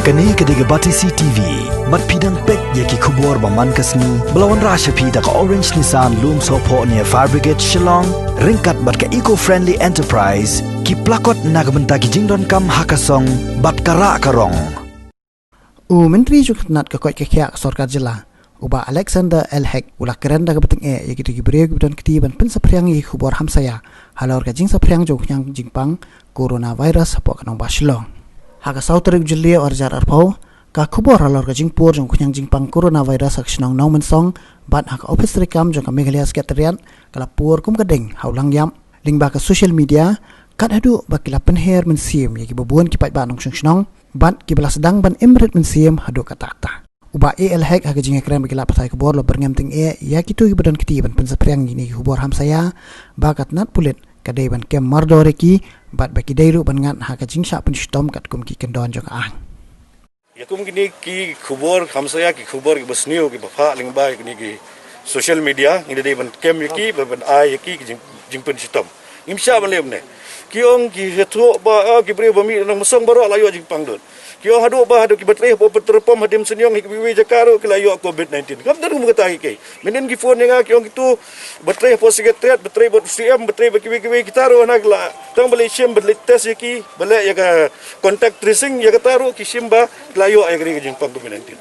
Kani kediga bati CTV, mat pidang pek yaki kubor baman kasni, belawan rasha pida ka Orange Nissan Loom Sopo near Fire Brigade Shillong, ringkat bat ka eco-friendly enterprise, ki plakot nagbenta ki jingdon kam hakasong, bat kara karong. Menteri Juknat ka koi kekyak sorkar jela, uba Alexander Elhek ulak keren daga beteng yaki tigi beriyo gibudan ketiban pensapriang yi kubor hamsaya, halor ka jing sapriang joknyang jingpang coronavirus hapo kanong basilong. Haka sauterik julia orjar arpau ka kubor halor ka jingpur jong kunyang jingpang coronavirus aksinong nong mensong bat haka office rekam jong ka Meghalaya Sekretariat kala pur kum kadeng haulang yam lingba ka social media kat hadu bakila penher mensim yaki babuan kipat ba nong snong bat kibala sedang ban emret mensim hadu katakta uba Elhek haka jinga keren bakila pasai kubor lo berngam ting yaki tu gibadan kiti ban pensapriang ini kubor hamsaya bakat nat pulit kadai ban kem mardoreki bat baki dairu ban ngat haka jingsha pun stom kat kum ki kendon jong ang ya kum kini ki khubor hamsaya ki khubor ki basniu ki bafa lingba kini ki social media ini dai ban kem ki ban ai ki jingpun stom imsha ban lem ne ki ong ki hetu ba ki bri bami nang mesong baro layu jingpang dot ki ong hadu ba hadu ki baterai po terpom hadim senyong ki wi jakaro ki layu covid-19 kam dar mu kata ki menen ki phone nga ki ong itu baterai po sekretariat baterai bot CM baterai baki kita ro nak la tang beli sim beli tes ki beli ya ka contact tracing ya ka taru ki simba layu ay kri jingpang covid-19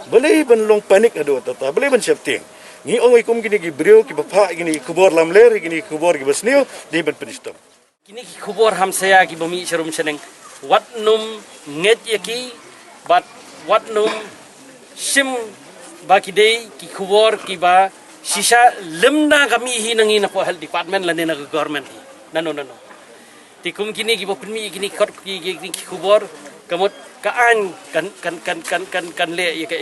beli ban long panik adu tata beli ban safety ni ong ikum gini ki brio ki bapa gini kubor lamler gini kubor ki basniu di ban penistom kini ki kubor hamsaya ki bami serum seneng wat num nget yaki bat wat num sim baki dei ki kubor ki ba sisa lemna kami hinangi na po health department lan na government nano tikum kini ki bopmi kini kot ki kubor kamot kaan kan le ya ka